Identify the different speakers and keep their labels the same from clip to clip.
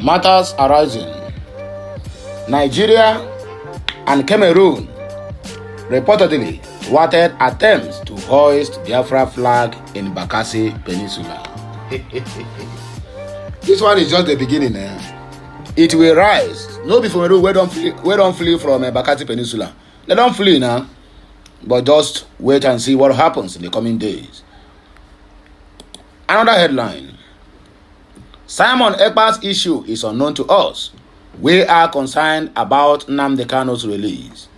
Speaker 1: Matters arising. Nigeria and Cameroon reportedly thwarted attempts to hoist Biafra flag in Bakassi Peninsula. This one is just the beginning. It will rise. No before we don't flee from Bakassi Peninsula. They don't flee now. But just wait and see what happens in the coming days. Another headline. Simon Ekpa's issue is unknown to us. We are concerned about Nnamdi Kanu's release.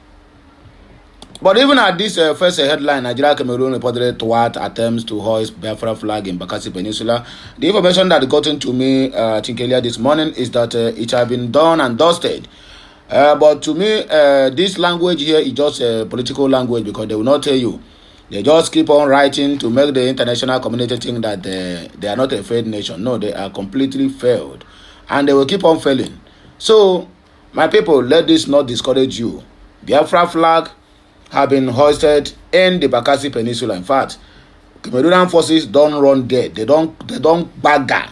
Speaker 1: But even at this first headline, Nigeria Cameroon reported thwart attempts to hoist Biafra flag in Bakassi Peninsula. The information that got into me, I think earlier this morning, is that it had been done and dusted. But to me, this language here is just a political language because they will not tell you. They just keep on writing to make the international community think that they are not a failed nation. No, they are completely failed. And they will keep on failing. So, my people, let this not discourage you. Biafra flag have been hoisted in the Bakassi Peninsula. In fact, Cameroonian forces don't run there. They don't bagger.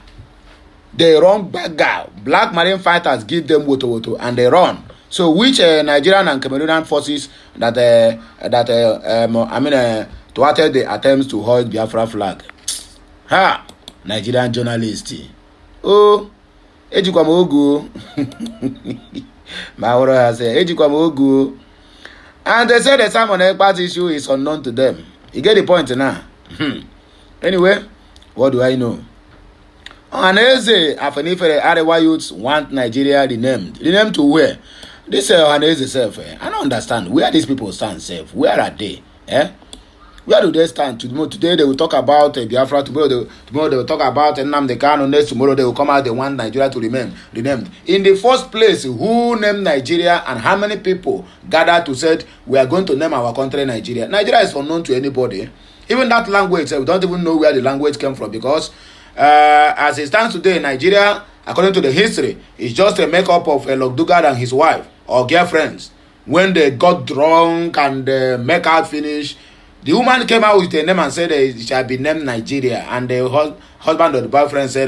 Speaker 1: They run bagger. Black Marine fighters give them woto and they run. So which Nigerian and Cameroonian forces that thwarted the attempts to hoist Biafra flag? Ha! Nigerian journalists. Oh, Ejikwamogu. Mauro has said Ejikwamogu. And they said the Simon Ekpa's issue is unknown to them. You get the point now. Anyway, what do I know? Ohaneze Afenifere Arewa youths want Nigeria renamed. Renamed to where? This Ohaneze self, I don't understand. Where these people stand self? Where are they? Where do they stand? Today they will talk about Biafra. Tomorrow they will talk about Nnamdi Kanu. Next tomorrow they will come out. They want Nigeria to remain renamed. In the first place, who named Nigeria and how many people gathered to say we are going to name our country Nigeria? Nigeria is unknown to anybody. Even that language, we don't even know where the language came from because as it stands today, Nigeria, according to the history, is just a makeup of Lokdugad and his wife or girlfriends. When they got drunk and make out finish, the woman came out with a name and said it shall be named Nigeria. And the husband or the boyfriend said,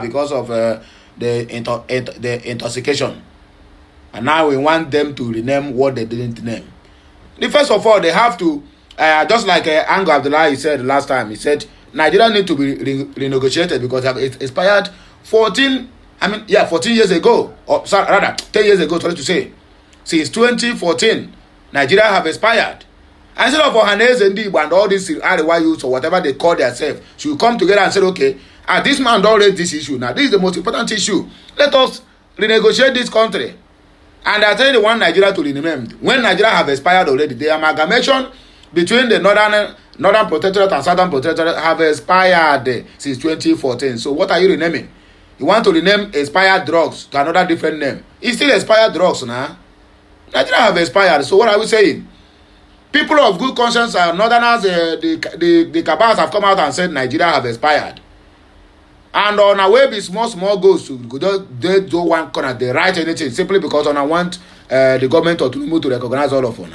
Speaker 1: because of the intoxication. And now we want them to rename what they didn't name. First of all, they have to, just like Ango Abdullah said last time, he said, Nigeria need to be renegotiated because it expired 14 years ago. Or sorry, rather, 10 years ago, sorry to say. Since 2014, Nigeria have expired. Instead of Ohaneze Ndigbo and all these Arewa youths or whatever they call themselves, should come together and say, okay, this man don't raise this issue now. This is the most important issue. Let us renegotiate this country. And I tell you, they want Nigeria to rename. When Nigeria have expired already, the amalgamation between the Northern Protectorate and Southern Protectorate have expired since 2014. So what are you renaming? You want to rename expired drugs to another different name. It's still expired drugs now. Nigeria have expired. So what are we saying? People of good conscience and Northerners, the cabals have come out and said Nigeria have expired. And on our way, be small goals to they do one corner, they write anything simply because I want the government of Tinubu to recognize all of us.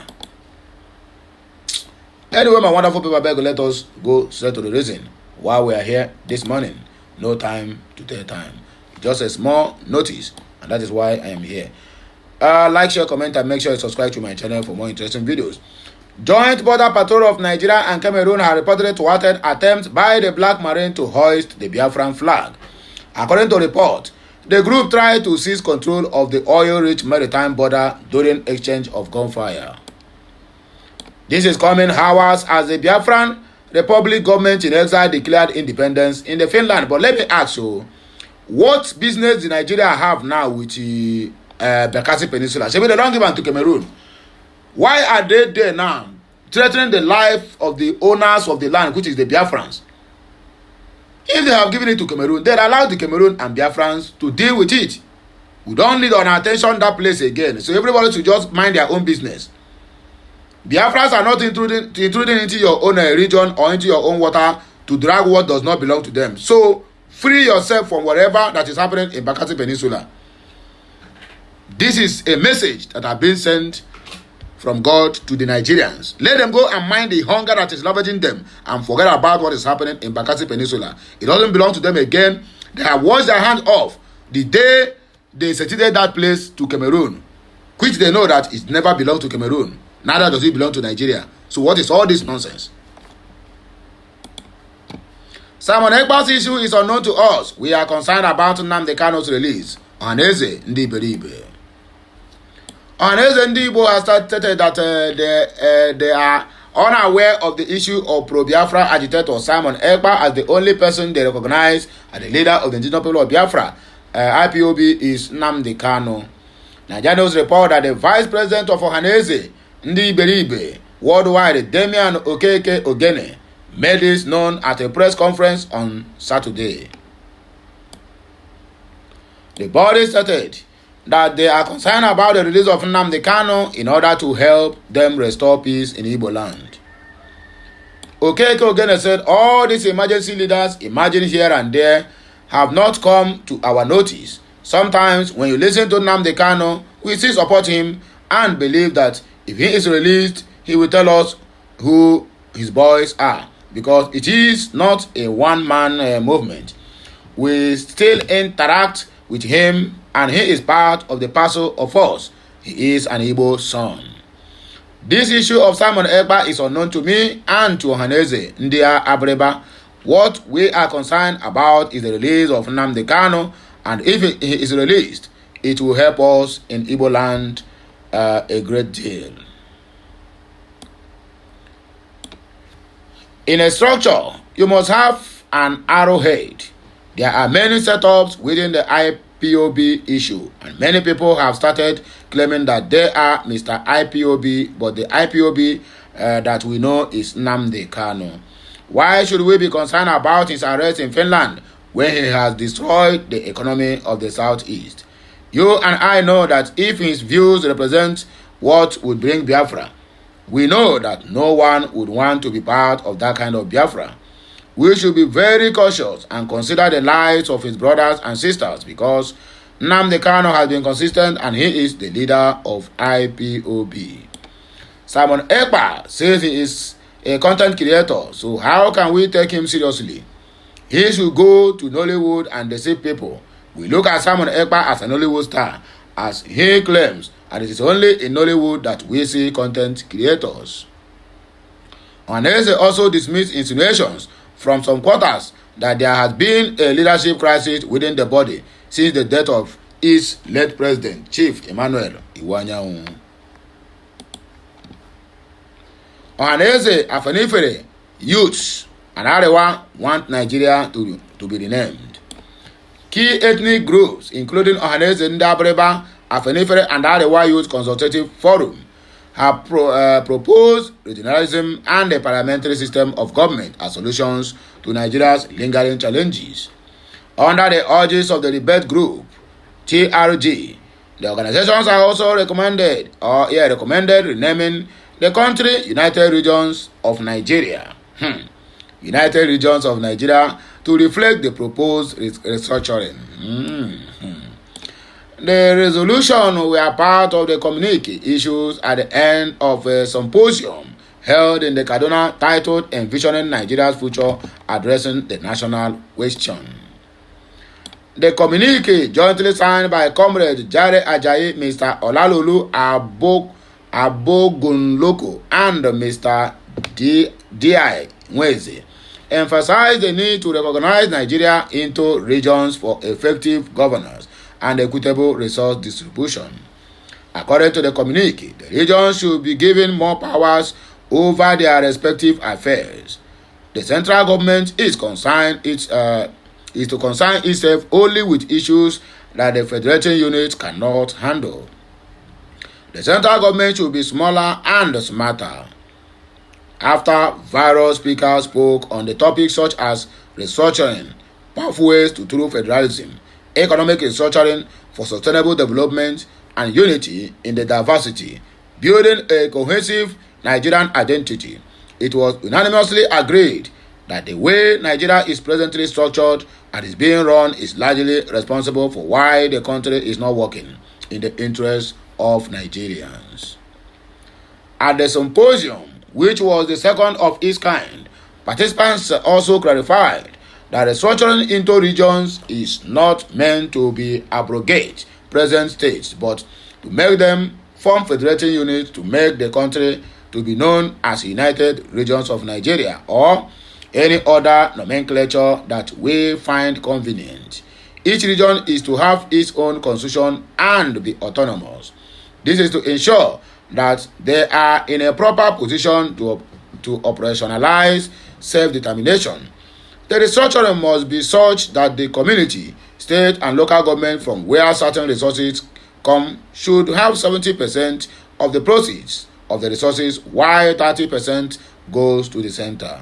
Speaker 1: Anyway, my wonderful people, beg, let us go straight to the reason why we are here this morning. No time to take time. Just a small notice, and that is why I am here. Like, share, comment, and make sure you subscribe to my channel for more interesting videos. Joint Border Patrol of Nigeria and Cameroon have reportedly thwarted attempts by the Black Marine to hoist the Biafran flag. According to report, the group tried to seize control of the oil-rich Maritime border during exchange of gunfire. This is coming hours as the Biafran Republic government in exile declared independence in the Finland. But let me ask you, what business does Nigeria have now with the Bakassi Peninsula? Should we don't give them to Cameroon? Why are they there now, threatening the life of the owners of the land, which is the Biafrans? If they have given it to Cameroon, they allow the Cameroon and Biafrans to deal with it. We don't need on attention that place again. So everybody should just mind their own business. Biafrans are not intruding into your own region or into your own water to drag what does not belong to them. So free yourself from whatever that is happening in Bakassi Peninsula. This is a message that has been sent from God to the Nigerians. Let them go and mind the hunger that is ravaging them and forget about what is happening in Bakassi Peninsula. It doesn't belong to them again. They have washed their hands off. the day they ceded that place to Cameroon, which they know that it never belonged to Cameroon, neither does it belong to Nigeria. So what is all this nonsense? Simon Ekpa's issue is unknown to us. We are concerned about Nnamdi Kanu's release. Ohaneze Ndị Iberibe. Ohaneze Ndị Igbo has stated that they are unaware of the issue of pro-Biafra agitator Simon Ekpa as the only person they recognize as the leader of the indigenous people of Biafra. IPOB is Nnamdi Kanu. Nigerians report that the vice president of Ohaneze Ndị Iberibe worldwide, Damian Okeke Ogene, made this known at a press conference on Saturday. The body stated that they are concerned about the release of Nnamdi Kanu in order to help them restore peace in Igbo land. Okeke Ogene said all these emergency leaders emerging here and there have not come to our notice. Sometimes when you listen to Nnamdi Kanu, we still support him and believe that if he is released, he will tell us who his boys are, because it is not a one-man movement. We still interact with him and he is part of the parcel of us. He is an Igbo son. This issue of Simon Ekpa is unknown to me and to Ohaneze Ndị Iberibe. What we are concerned about is the release of Nnamdi Kanu, and if he is released, it will help us in Igbo land a great deal. In a structure, you must have an arrowhead. There are many setups within the IPOB issue, and many people have started claiming that they are Mr. IPOB, but the IPOB that we know is Nnamdi Kanu. Why should we be concerned about his arrest in Finland when he has destroyed the economy of the Southeast? You and I know that if his views represent what would bring Biafra, we know that no one would want to be part of that kind of Biafra. We should be very cautious and consider the lives of his brothers and sisters, because Nnamdi Kanu has been consistent and he is the leader of IPOB. Simon Ekpa says he is a content creator, so how can we take him seriously? He should go to Nollywood and deceive people. We look at Simon Ekpa as an Nollywood star, as he claims, and it is only in Nollywood that we see content creators. Ohaneze also dismissed insinuations from some quarters that there has been a leadership crisis within the body since the death of its late president, Chief Emmanuel Iwuanyanwu. Ohaneze Afenifere youths and Arewa want Nigeria to be renamed. Key ethnic groups, including Ohaneze Ndị Iberibe, Afenifere and Arewa Youth Consultative Forum, have proposed regionalism and a parliamentary system of government as solutions to Nigeria's lingering challenges. Under the urges of the debate group, TRG, the organizations are also recommended renaming the country United Regions of Nigeria. United Regions of Nigeria to reflect the proposed restructuring. The resolution were part of the communique issues at the end of a symposium held in the Kaduna titled Envisioning Nigeria's Future, Addressing the National Question. The communique, jointly signed by Comrade Jare Ajayi, Mr. Olalolu Abogunloko, and Mr. D.I. Nweze, emphasized the need to recognize Nigeria into regions for effective governance and equitable resource distribution. According to the communique, the regions should be given more powers over their respective affairs. The central government is to concern itself only with issues that the federating unit cannot handle. The central government should be smaller and smarter. After various speakers spoke on the topics such as restructuring, pathways to true federalism, economic restructuring for sustainable development, and unity in the diversity, building a cohesive Nigerian identity, it was unanimously agreed that the way Nigeria is presently structured and is being run is largely responsible for why the country is not working in the interests of Nigerians. At the symposium, which was the second of its kind, participants also clarified that restructuring into regions is not meant to be abrogate present states, but to make them form federating units to make the country to be known as United Regions of Nigeria or any other nomenclature that we find convenient. Each region is to have its own constitution and be autonomous. This is to ensure that they are in a proper position to operationalize self-determination. The restructuring must be such that the community, state and local government from where certain resources come should have 70% of the proceeds of the resources, while 30% goes to the center.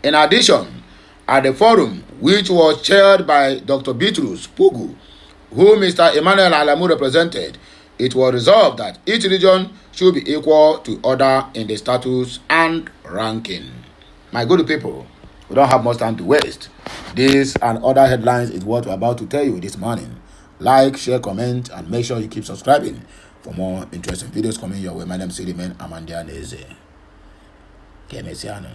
Speaker 1: In addition, at the forum, which was chaired by Dr. Bitrus Pugu, who Mr. Emmanuel Alamu represented, it was resolved that each region should be equal to other in the status and ranking. My good people, we don't have much time to waste. This and other headlines is what we're about to tell you this morning. Like, share, comment, and make sure you keep subscribing for more interesting videos coming your way. My name is Sirimen Amandia Neze. Kemesiano.